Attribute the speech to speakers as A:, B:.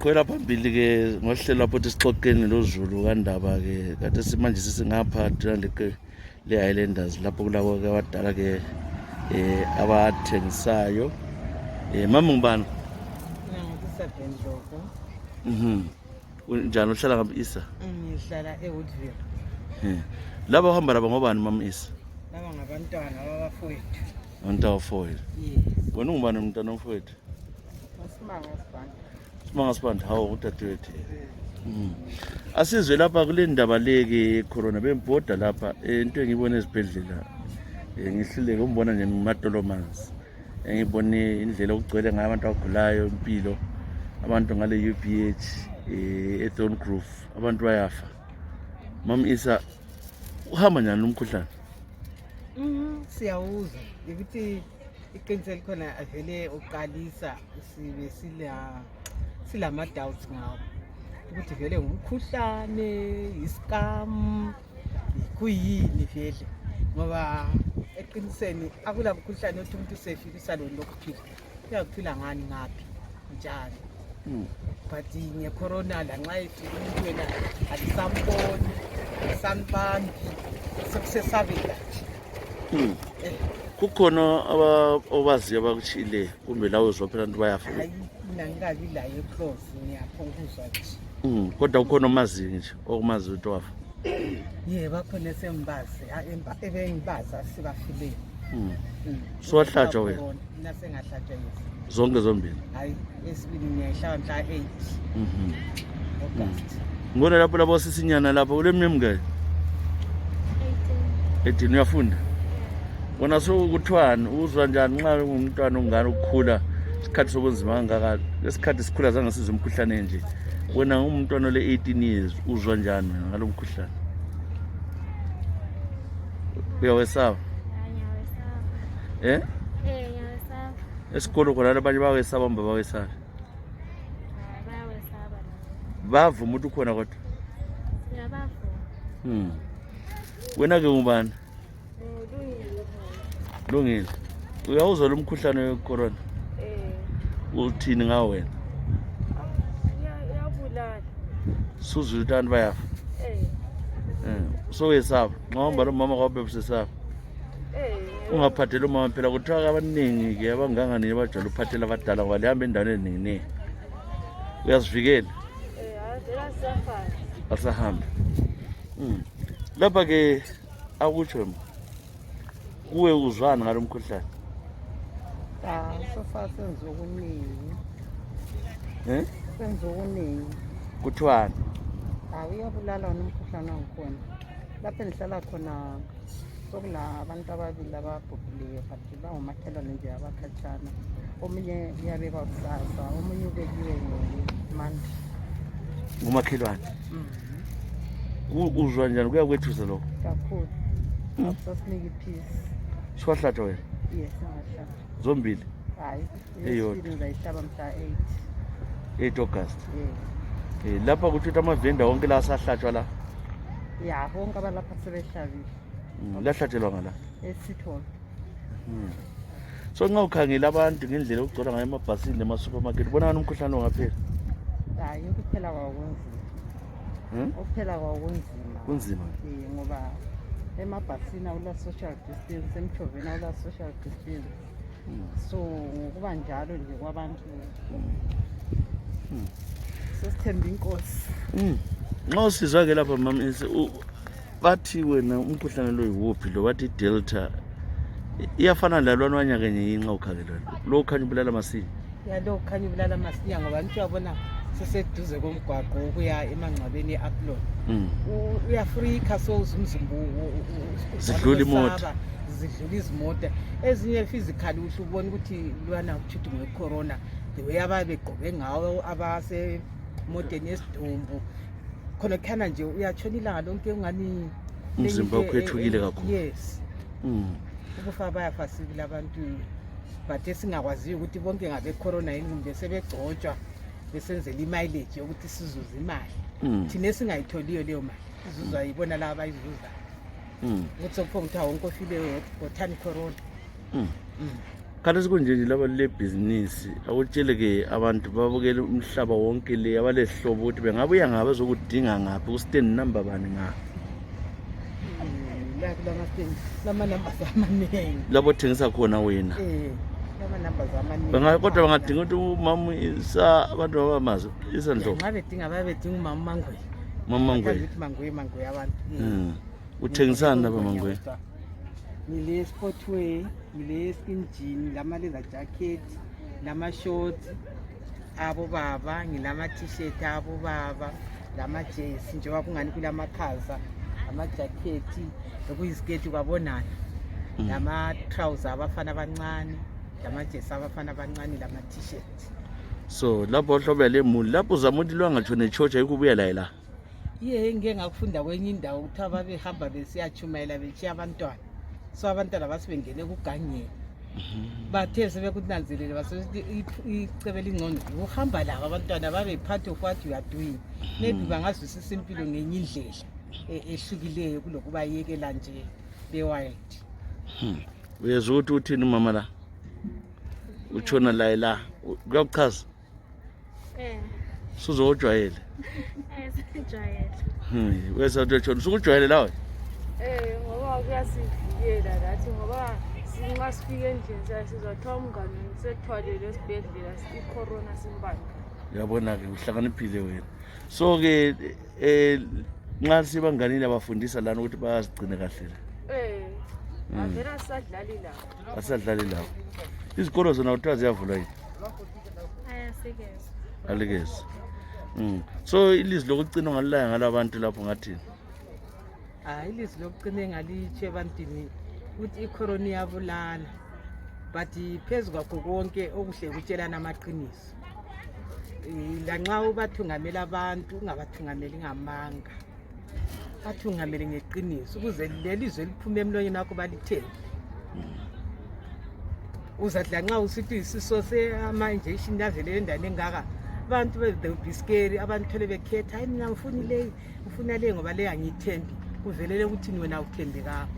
A: Sikhwela phambili ke ngohlelo lapho sixoxeni loZulu kandaba ke kade simanje sisingapha le Highlanders lapho kulabo ke abadala ke abathengisayo. Mama ngibani?
B: Ngiyisebenzoko.
A: Njani uhlala ngapha Isa?
B: Ngihlala eWoodville.
A: Laba uhamba laba ngobani mama Isa?
B: Laba ngabantwana babafowethu.
A: Abantwana bafowethu.
B: Yes.
A: Wena ungubani umntwana womfowethu? Simanga Sibanda, hawo udadewethu. Asizwe lapha kule ndaba leke corona bembhoda lapha into engiyibona ezibhedlela. Ngihluleke umbona nje matolomanzi. Engibone indlela okugcwele ngayo abantu abagulayo impilo. Abantu ngale UPH eThorn Grove abantu bayafa. Mama Isa uhamba njani umkhuhlane?
B: Siyawuza ukuthi iqiniso likhona avele uqalisa sibe silama doubts ngawo ukuthi vele ngumkhuhlane iskam kuyini vele ngoba eqiniseni akula mkhuhlane othi umuntu usefika isaloni lokuphila uyakuphila ngani ngaphi njalo but ngecorona la nxa ifika umuntu wena alisamboni sanibambi sekusesabela
A: kukhona obaziyo abakuchile kumbe lawe uzophela abantu bayafa.
B: Hayi mina ngikabi la eclose ngiyaphokuzwa nje.
A: Kodwa ukhona omazi nje okumazi ukuthi wafa.
B: Bakhona esembazi ebengibaza sibafile.
A: So wahlatshwa wena?
B: Mina sengahlatshwa yini?
A: Zonke zombili?
B: Hayi esibili ngiyahlaba mhla 8 August.
A: Ngone lapho labo sisinyana lapho kule mnyemke 18 uyafunda? Wona so kuthwani uzwa njani nxa ungumntwana ungane ukukhula isikhathi sobunzima kangaka lesikhathi sikhula zange sizwe umkhuhlane nje wena umntwana ole 18 years uzwa njani ngalo mkhuhlane? Uyawesaba?
C: Ngiyawesaba.
A: Ngiyawesaba. Esikolo khona abanye bawesaba mba bawesaba.
C: Bayawesaba.
A: Bavuma ukuthi ukhona kodwa?
C: Siyabavuma.
A: Wena ke ngubani? Lungile. Uyawuzwa lo mkhuhlane wecorona? Uthini ngawe wena?
C: Yabulala.
A: Suzwe ukuthi abantu bayafa? So wesaba. Ngihamba lo mama kwabe busesaba. Ungaphathela umama phela kuthiwa abaningi ke abangangani bajwayele uphathela abadala ngoba lihamba endaweni eningi. Uyazivikela?
C: Avela siyafana.
A: Asahamba. Lapha ke akutsho kuwe uzwana ngalo mkhuhlane?
B: So far senze okuningi. Senze okuningi.
A: Kuthwani?
B: Uyabulala umkhuhlane wangikhona. Lapha engihlala khona sokula abantu ababili ababhubhileyo but bangumakhelwane nje abakhatshana. Omunye uyabekwa kusasa, omunye ubekiwe ngemandi.
A: Ngumakhelwane? Uzwa njani kuyakwethusa lokho?
B: Kakhulu. Akusasiniki ipeace.
A: Siwahlatshwa wena?
B: Yes, ngahlatshwa.
A: Zombili?
B: Hayi.
A: Eyodwa.
B: Ngizayihlaba mhla
A: 8 August.
B: Yes.
A: Lapha kuthi amavenda wonke la asahlatshwa la?
B: Bonke abalapha sebehlabile.
A: Lahlatshelwa ngala?
B: Esithole.
A: So nxa ukhangela abantu ngendlela okugcwala ngayo emabhasini lemasupermarket ubona ngani umkhuhlane ongaphela?
B: Hayi ukuphela kwawo kunzima. Ukuphela kwawo kunzima.
A: Kunzima?
B: Ngoba emabhasini awula social distance, emjoveni awula social distance. So ngokuba njalo nje kwabantu sesithemba inkosi.
A: Nxa usizwa ke lapha mama bathi wena umkhuhlane lo yiwuphi lo bathi Delta iyafana lalwana wanyaka nje inxa ukhangelwa lo khanya ubulala masinya?
B: Lo khanya ubulala masinya ngoba nje uyabona seseduze komgwaqo ukuya emangcwabeni eApollo. Uyafrika so uzumzimba
A: zidlula imoto.
B: Zidlula izimota ezinye physical usho ubona ukuthi lwana uchithi ngecorona the way ababegqoke ngawo abase moteni esidumbu khona khana nje uyatshona ilanga lonke ungani
A: umzimba okwethukile kakhulu.
B: Yes. Ukufa bayafa sibili abantu but esingakwaziyo ukuthi bonke ngabe corona yini kumbe sebegcotshwa besenzela imileage yokuthi sizuze imali. Thina esingayitholiyo leyo mali izuzwa yibona laba abayizuza. Ukuthi sokuphonga ukuthi wonke ofile ngothani corona.
A: Khathi sikunje nje laba lebhizinisi akutsheleke abantu babukele umhlaba wonke le abalehlobo ukuthi bengabuya ngabe zokudinga ngaphi ku-stand number bani ngaphi
B: lama numbers amaningi
A: labo thengisa khona wena
B: lama numbers amaningi
A: kodwa bangadinga ukuthi umama isa abantu abamazi isandlo
B: nxa bedinga babedinga umama
A: Mangwe
B: mangwe abantu
A: uthengisani lapha Mangwe
B: ngile sportwear ngile skin jean lama leather jacket lama shorts abo baba ngilama t-shirt abo baba lama jersey njengoba kungani kulamakhaza ama jacket lokuyisiketi kwabonana lama trousers abafana abancane lama jersey abafana abancane lama t-shirt
A: so lapho hlobo lemuli lapho zamuthi lwangatshone echocha ikubuya la
B: ngeke ngakufunda kwenye indawo ukuthi ababehamba besiyachumayela bechiya abantwana so abantwana basibengene kugangeni bathe sebekunanzelele basethi icebe lingcono uhamba labo abantwana babe part of what you are doing maybe bangazwisisa impilo ngenye indlela ehlukileyo kulokuba yekela nje bewild
A: uyezwa ukuthi uthini mama la utshona la kuyakuchaza suzojwayele
C: sijayele
A: wesa utshona sukujwayele lawe
C: ngoba kuyasivikela lathi ngoba sinxa sifike nje sizothola umngane sethwalele esibhedlela i-corona simbanda
A: uyabona-ke uhlakaniphile wena so-ke nxa sibanganile abafundisa lana ukuthi bayazigcine kahle
C: avela sisadlali lawo
A: asadlali lawo izikolo zona kuthiwa ziyavulwa yini alikeza so ilizwi lokucina ungalilaya ngala bantu lapho ngathini
B: ilizwi lokucina engalitsho ebantwini ukuthi icorona iyabulala but phezu kwakho konke okuhle ukutshelana amaqiniso lanxa ubathungamela abantu ungabathungameli ngamanga bathungamele ngeqiniso ukuze lelizwe liphume emlonyeni wakho balithenge uzathi lanxa usithi isiso ama-injection yavelele endaweni engaka abantu bebiskeri abantu thole bekhetha hayi mina ngifuna leyi ngoba leyi angiyithembi kuvelele ukuthi wena awuthembekanga